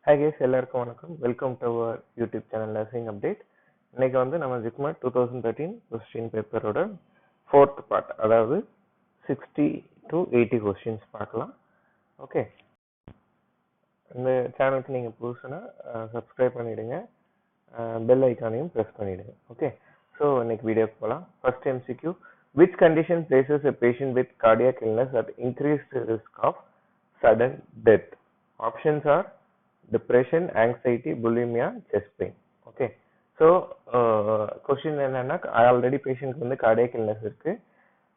Hi guys, எல்லாருக்கும் வணக்கம். Welcome to our YouTube channel nursing update. இன்னைக்கு வந்து நம்ம ஜிப்மர் 2013 கொஸ்டின் பேப்பரோட 4th பார்ட், அதாவது 60 to 80 கொஸ்டின்ஸ் பார்க்கலாம். ஓகே, இந்த சேனலுக்கு நீங்கள் புதுசுனா சப்ஸ்கிரைப் பண்ணிவிடுங்க, பெல் ஐக்கானையும் ப்ரெஸ் பண்ணிவிடுங்க. ஓகே, ஸோ இன்னைக்கு வீடியோக்கு போகலாம். First MCQ, which condition places a patient with cardiac illness at increased risk of sudden death? Options are depression, anxiety, bulimia, chest pain. Okay, so question என்னன்னா already பேஷண்ட்க்கு வந்து cardiac illness இருக்கு.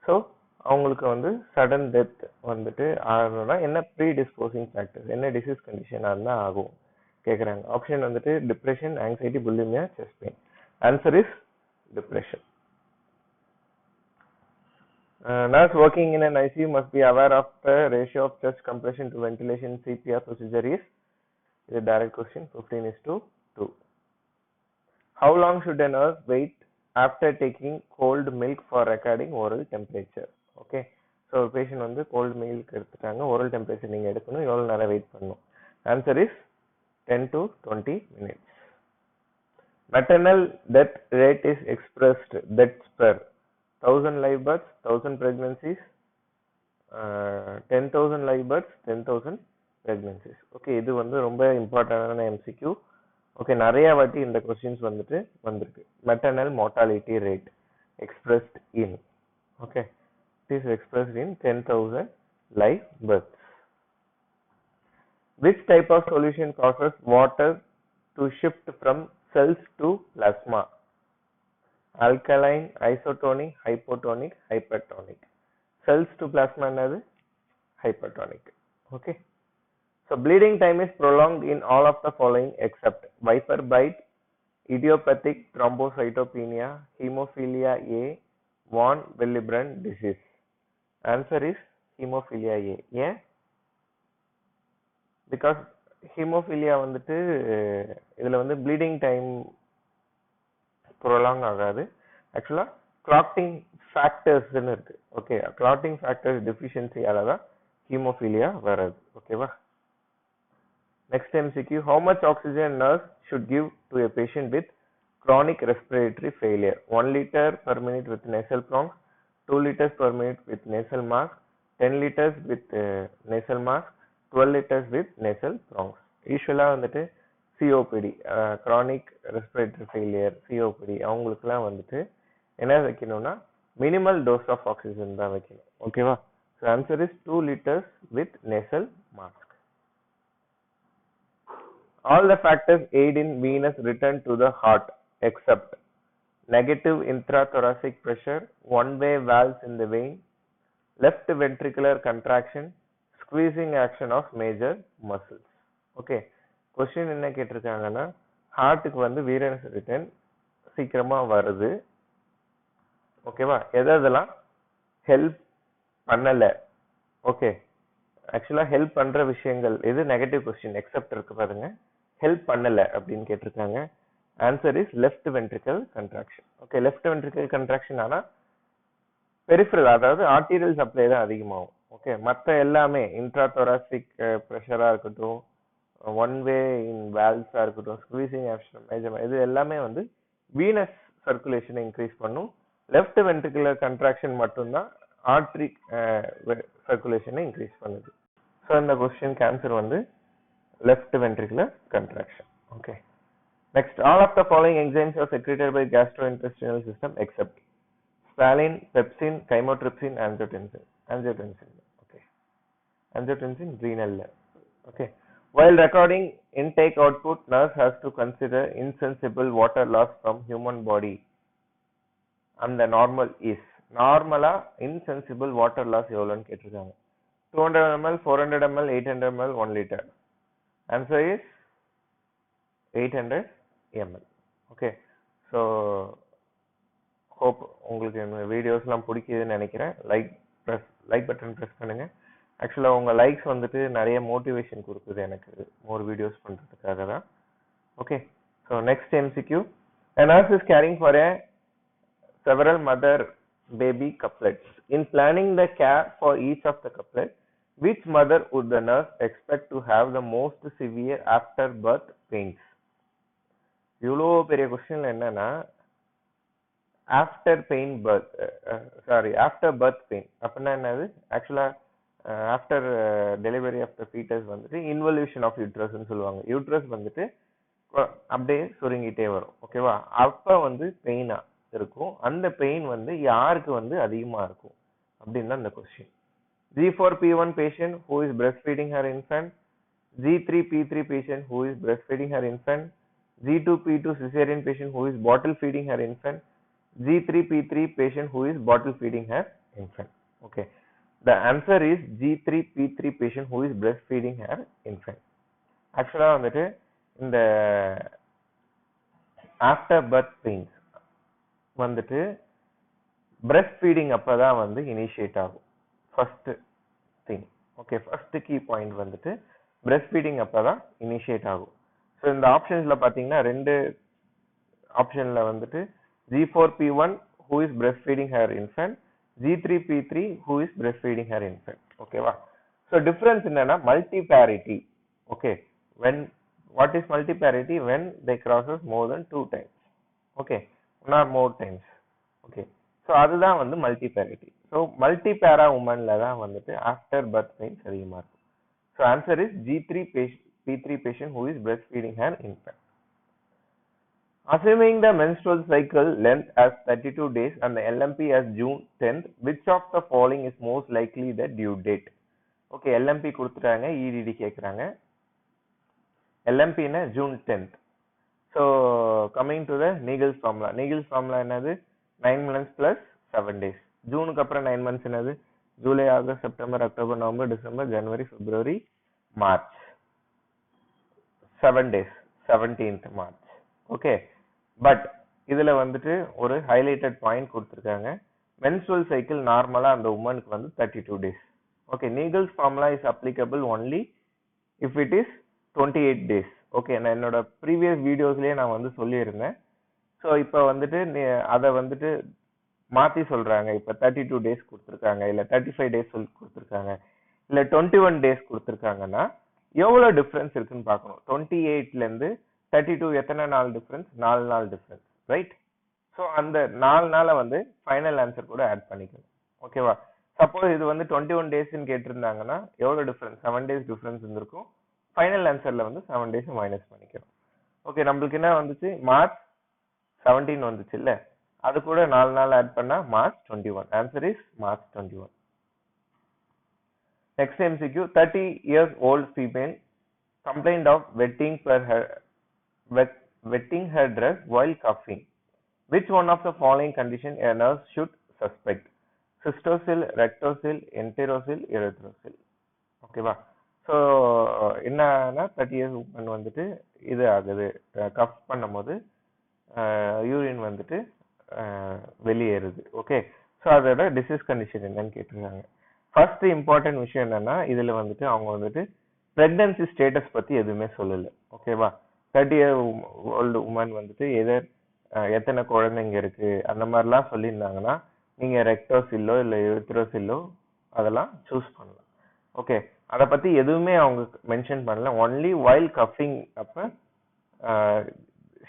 So அவங்களுக்கு வந்து sudden death வந்துட்டு ஆகணும்னா என்ன pre disposing factors, என்ன disease கண்டிஷனாக இருந்தால் ஆகும் கேட்குறாங்க. ஆப்ஷன் வந்துட்டு depression, anxiety, bulimia, chest pain. Answer is depression. Nurse working in an ICU must be aware of the ratio of chest compression to ventilation CPR procedure is a direct question. 15:2. How long should a nurse wait after taking cold milk for recording oral temperature? Okay, so patient வந்து cold milk எடுத்துட்டாங்க, oral temperature நீங்க எடுக்கணும், எவ்வளவு நேரம் wait பண்ணணும்? Answer is 10 to 20 minutes. Maternal death rate is expressed deaths per 1000 live births, 1000 pregnancies, 10,000 live births, 10,000 pregnancies. Okay, இது வந்து ரொம்ப இம்பார்ட்டன்டான MCQ. ஓகே, நிறைய வாட்டி இந்த கொஸ்டின்ஸ் வந்துட்டு வந்திருக்கு. Maternal mortality rate expressed in, okay, it is expressed in 10,000 live births. Which type of solution causes water to shift from cells to plasma? Alkaline, isotonic, hypotonic, hypertonic. Cells to plasma என்னது? Hypertonic. Okay, so bleeding time is prolonged in all of the following except viper bite, idiopathic thrombocytopenia, hemophilia A, von Willebrand disease. Answer is hemophilia A. ஏன்? Because hemophilia வந்துட்டு இதுல வந்து bleeding time prolong ஆகாது. ஆக்சுவலா clotting factors இருக்கு. Okay, clotting factors deficiency தான் haemophilia வராது. ஓகேவா? Next MCQ, how much oxygen nurse should give to a patient with chronic respiratory failure? 1 liter per minute with nasal prongs, 2 liters per minute with nasal mask, 10 liters with nasal mask, 12 liters with nasal prongs. யூஸ்வலா வந்துட்டு COPD, chronic respiratory failure, COPD அவங்களுக்குலாம் வந்துட்டு என்ன வைக்கணும்னா minimal dose of oxygen தான் வைக்கணும். ஓகேவா? So answer is 2 liters with nasal mask. All the factors aid in venous return to the heart except negative intrathoracic pressure, one-way valves in the vein, left ventricular contraction, squeezing action of major muscles. Okay, question என்ன கேட்டிருக்காங்கன்னா ஹார்ட்டுக்கு வந்து Venus return சீக்கிரமா வருது. ஓகேவா? எதெல்லாம் help பண்ணல? Okay, ஆக்சுவலா help பண்ற விஷயங்கள் இது நெகட்டிவ் கொஸ்டின். எக்ஸப்ட் இருக்கு பாருங்க, ஹெல்ப் பண்ணல அப்படின்னு கேட்டிருக்காங்க. Answer is left ventricle contraction. Okay, left ventricle contraction ஆனா பெரிஃபரல், அதாவது ஆர்டீரியல் சப்ளை தான் அதிகமாகும். ஓகே, மற்ற எல்லாமே இன்ட்ராதொராசிக் ப்ரெஷரா இருக்கட்டும், ஒன் வே இன் வேல்ஸா இருக்கட்டும், ஸ்குவீசிங் ஆக்ஷன், இது எல்லாமே வந்து வீனஸ் சர்க்குலேஷனை இன்க்ரீஸ் பண்ணும். லெஃப்ட் வென்ட்ரிகுலர் கன்ட்ராக்ஷன் மட்டும்தான் ஆர்டரி சர்க்குலேஷனை இன்க்ரீஸ் பண்ணுது. ஸோ இந்த கொஸ்டினுக்கு ஆன்சர் வந்து left ventricular contraction. Okay, next, all of the following enzymes are secreted by gastrointestinal system except ptyalin, pepsin, chymotrypsin, angiotensin. Okay, angiotensin ரீனல்ல. Okay, while recording intake output, nurse has to consider insensible water loss from human body and the normal is. நார்மலா insensible water loss எவ்வளோன்னு கேட்டிருக்காங்க. 200 ml, 400 ml, 800 ml, 1 liter. Answer is 800 ml. Okay, so hope உங்களுக்கு இந்த வீடியோஸ்லாம் பிடிக்குதுன்னு நினைக்கிறேன். Like button press பண்ணுங்க. ஆக்சுவலாக உங்கள் லைக்ஸ் வந்துட்டு நிறைய மோட்டிவேஷன் கொடுக்குது எனக்கு மோர் வீடியோஸ் பண்ணுறதுக்காக தான். Okay, so next MCQ, a nurse is caring for several mother baby couplets. In planning the care for each of the couplets, which mother would the nurse expect to have the most severe after birth pains? இவ்வளோ பெரிய கொஸ்டின்ல என்னன்னா after pain birth after birth pain அப்படின்னா என்னது ஆக்சுவலா after delivery of the foetus வந்துட்டு involution of யூட்ரஸ்ன்னு சொல்லுவாங்க. யூட்ரஸ் வந்துட்டு அப்படியே சுருங்கிட்டே வரும். ஓகேவா? அப்ப வந்து பெயினா இருக்கும். அந்த பெயின் வந்து யாருக்கு வந்து அதிகமா இருக்கும் அப்படின்னு தான் இந்த question. G4P1 patient who is breastfeeding her infant, G3P3 patient who is breastfeeding her infant, G2P2 cesarean patient who is bottle feeding her infant, G3P3 patient who is bottle feeding her infant. Okay, the answer is G3P3 patient who is breastfeeding her infant. Actually வந்துட்டு இந்த after birth pains வந்துட்டு breast feeding அப்பதான் வந்து initiate ஆகும். First thing. Okay, first key point வந்துட்டு breast feeding அப்பதான் initiate ஆகும். So இந்த ஆப்ஷன்ஸ்ல பாத்தீங்கன்னா ரெண்டு ஆப்ஷன்ல வந்துட்டு G4P1 who is breastfeeding her infant, G3P3 who is breastfeeding her infant. ஓகேவா? ஸோ டிஃபரன்ஸ் என்னன்னா multiparity. Okay, when what is multiparity? When they crosses more than 2 times. Okay, one or more times. Okay, so அதுதான் வந்து மல்டிபேரிட்டி. So மல்டிபேரா உமன்ல தான் வந்துட்டு after birth pains அதிகமாக இருக்கும். So answer is G3P3 patient who is breastfeeding her infant. Assuming the menstrual cycle length as 32 days and the LMP as June 10th, which of the following is most likely the due date? Okay, LMP கொடுத்துட்டாங்க, EDD கேட்குறாங்க. LMP னா June 10th. So coming to the Naegele's formula. Naegele's formula என்னது? 9 months plus 7 days. ஜூனுக்கு அப்புறம் 9 months என்னது? July, August, September, October, November, December, January, February, March. 7 days, 17th March. Okay, but இதுல வந்துட்டு ஒரு highlighted point கொடுத்துருக்காங்க. Menstrual cycle நார்மலா அந்த உமனுக்கு வந்து 32 days. Okay, Naegele's formula is applicable only if it is 28 days. Okay, நான் என்னோட ப்ரீவியஸ் வீடியோஸ்லயே நான் வந்து சொல்லியிருந்தேன். ஸோ இப்போ வந்துட்டு அதை வந்துட்டு மாத்தி சொல்றாங்க. இப்ப 32 days கொடுத்துருக்காங்க, இல்ல 35 days சொல்லி கொடுத்துருக்காங்க, இல்ல 21 days கொடுத்துருக்காங்கன்னா எவ்வளவு டிஃபரன்ஸ் இருக்குன்னு பார்க்கணும். 28ல இருந்து 32 எத்தனை நாள் டிஃபரன்ஸ்? 4 நாள் டிஃபரன்ஸ், ரைட்? ஸோ அந்த 4 நாளை வந்து ஃபைனல் ஆன்சர் கூட ஆட் பண்ணிக்கணும். ஓகேவா? சப்போஸ் இது வந்து 21 டேஸ்ன்னு கேட்டிருந்தாங்கன்னா எவ்வளவு டிஃபரன்ஸ்? 7 days டிஃபரன்ஸ் இருந்திருக்கும். ஃபைனல் ஆன்சர்ல வந்து 7 days மைனஸ் பண்ணிக்கிறோம். ஓகே, நம்மளுக்கு என்ன வந்துச்சு? மார்ச் 17 வந்துச்சு இல்ல, அது கூட 4 நாள் ஆட் பண்ணா March 21. Answer is March 21. Next MCQ. 30 years old female complained of wetting her dress while coughing. Which one of the following condition a nurse should suspect? Cystocele, rectocele, enterocoele, erythrocele. ஓகேவா? So என்னன்னா 30 years woman வந்துட்டு இது ஆகுது, cuff பண்ணும்போது urine வந்துட்டு வெளியேறுது. Okay, so அதோட disease condition என்னன்னு கேட்டிருக்காங்க. ஃபர்ஸ்ட் இம்பார்ட்டன்ட் விஷயம் என்னன்னா இதுல வந்துட்டு அவங்க வந்துட்டு பிரெக்னன்சி ஸ்டேட்டஸ் பத்தி எதுவுமே சொல்லல. ஓகேவா? 30 year old உமன் வந்துட்டு எத்தனை குழந்தைங்க இருக்கு அந்த மாதிரிலாம் சொல்லியிருந்தாங்கன்னா நீங்க ரெக்டோசில்லோ இல்ல யூத்ரோசில்லோ அதெல்லாம் சூஸ் பண்ணலாம். ஓகே, அதை பத்தி எதுவுமே அவங்க மென்ஷன் பண்ணல. ஒன்லி வைல் கஃபிங் அப்ப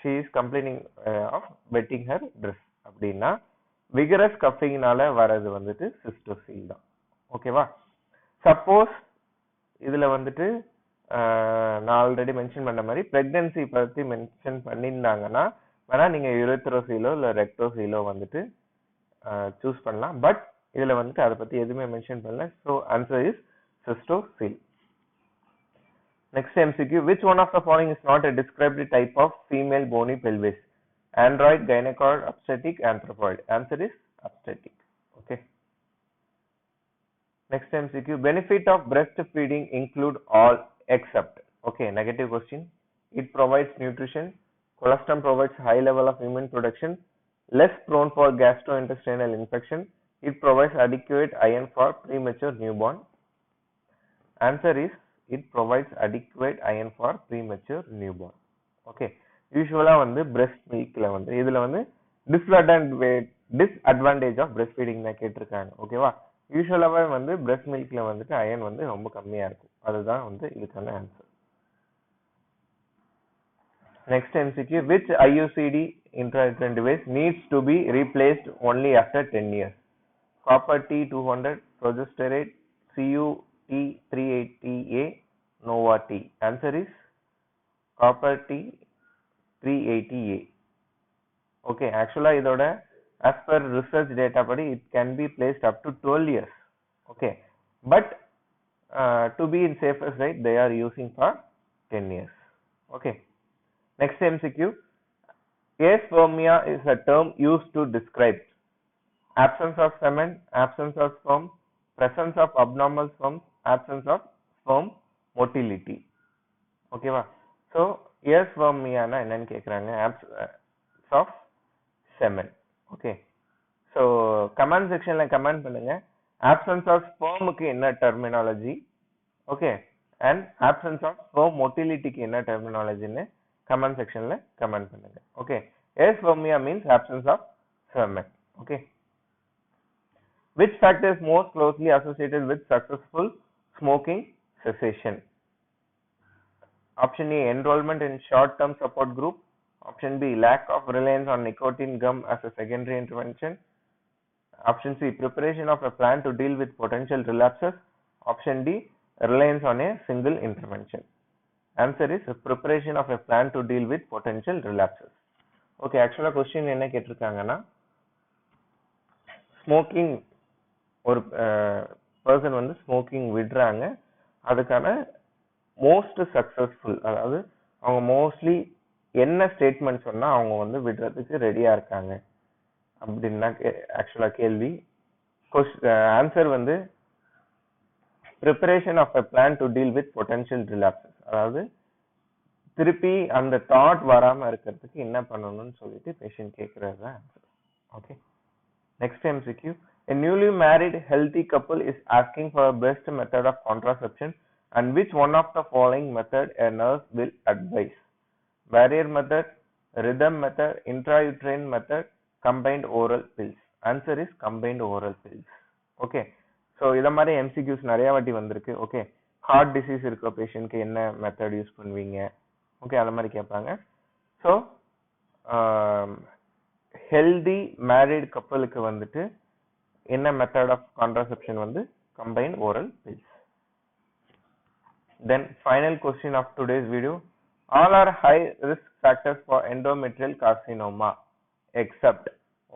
she is complaining of wetting her dress அப்படின்னா விகரஸ் கஃபிங்னால வர்றது வந்துட்டு சிஸ்டோசில் தான். ஓகேவா? சப்போஸ் இதுல வந்துட்டு நான் ஆல்ரெடி மென்ஷன் பண்ண மாதிரி பிரெக்னன்சி பத்தி மென்ஷன் பண்ணியிருந்தாங்கன்னா வேணா நீங்க யூரெத்ரோசிலோ இல்ல ரெக்டோசிலோ வந்துட்டு சூஸ் பண்ணலாம். பட் இதுல வந்துட்டு அதை பத்தி எதுவுமே மென்ஷன் பண்ணல. So answer is cystocele. Next MCQ. Which one of the following is not a described type of female bony pelvis? Android, gynecoid, obstetric, anthropoid. Answer is obstetric. Okay. Next MCQ. Benefit of breastfeeding include all except. Okay, negative question. It provides nutrition. Colostrum provides high level of immune protection. Less prone for gastrointestinal infection. It provides adequate iron for premature newborn. Answer is it provides adequate iron for premature newborn. Okay, யூசுவலா வந்து breast milkல வந்து இதுல வந்து disadvantage of breastfeeding தான் கேட்டிருக்காங்க. ஓகேவா? யூசுவலாவே வந்து breast மில்க்ல வந்துட்டு iron வந்து ரொம்ப கம்மியா இருக்கும். அதுதான் வந்து இதுக்கான answer. Next MCQ, which IUCD intrauterine device needs to be replaced only after 10 years? Copper T200, progesterone, CUT380A, Nova T. Answer is copper T380A. Okay, actually idoda as per research data padi it can be placed up to 12 years. Okay, but to be in safer side they are using for 10 years. Okay, next MCQ, aspermia is a term used to describe absence of semen, absence of sperm, presence of abnormal sperm, absence of sperm motility. Okay va, so aspermia na enna kekranga, absence of semen. Okay, so comment section la comment பண்ணுங்க absence of sperm க்கு என்ன terminology, okay, and absence of sperm motility க்கு என்ன terminology ன்னு comment section la comment பண்ணுங்க. Okay, aspermia means absence of semen. Okay, which factor is most closely associated with successful smoking cessation? Option A, enrollment in short term support group. Option B, lack of reliance on nicotine gum as a secondary intervention. Option C, preparation of a plan to deal with potential relapses. Option D, reliance on a single intervention. Answer is preparation of a plan to deal with potential relapses. Okay, actually question என்ன கேட்டிருக்காங்கன்னா, smoking ஒரு person வந்து smoking விடுறாங்க, அதுக்கான most successful, அதாவது அவங்க mostly என்ன statement சொன்னா அவங்க வந்து விடுறதுக்கு ரெடியா இருக்காங்க அப்படின்னா ஆக்சுவலா கேள்வி. ஆன்சர் வந்து preparation of a plan to deal with potential relapses, அதாவது திருப்பி அந்த தாட் வராம இருக்கிறதுக்கு என்ன பண்ணணும்னு சொல்லிட்டு பேஷண்ட் கேட்கறது தான் answer. Okay, next MCQ, a newly married healthy couple is asking for a best method of contraception and which one of the following method a nurse will advise? Barrier method, rhythm method, intrauterine method, combined oral pills. Answer is combined oral pills. Okay, so இத மாதிரி MCQs நிறைய வாட்டி வந்திருக்கு. Okay, heart disease இருக்கிற பேஷண்ட்க்கு என்ன method use பண்ணுவீங்க, okay, அந்த மாதிரி கேட்பாங்க. ஸோ ஹெல்தி மேரிட் கப்பலுக்கு வந்துட்டு என்ன மெத்தட் ஆஃப் கான்ட்ராசெப்ஷன் வந்து combined oral pills. Then final question of today's video, all are high risk factors for endometrial carcinoma except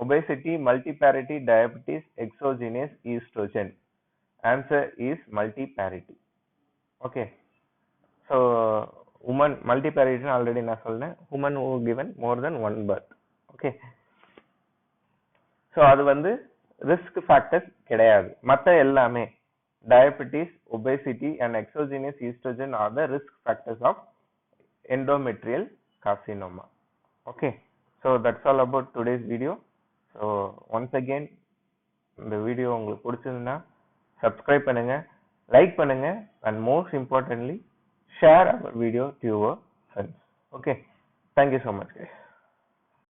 obesity, multiparity, diabetes, exogenous estrogen. Answer is multiparity. Okay, so woman multiparity already na sollen, woman who given more than one birth. Okay, so அது வந்து risk factors கிடையாது. மத்த எல்லாமே diabetes, obesity and exogenous estrogen are the risk factors of endometrial carcinoma. Okay, so that's all about today's video. So once again, இந்த video உங்களுக்கு பிடிச்சிருந்தா subscribe பண்ணுங்க, like பண்ணுங்க, and most importantly share our video to your friends. Okay, thank you so much guys.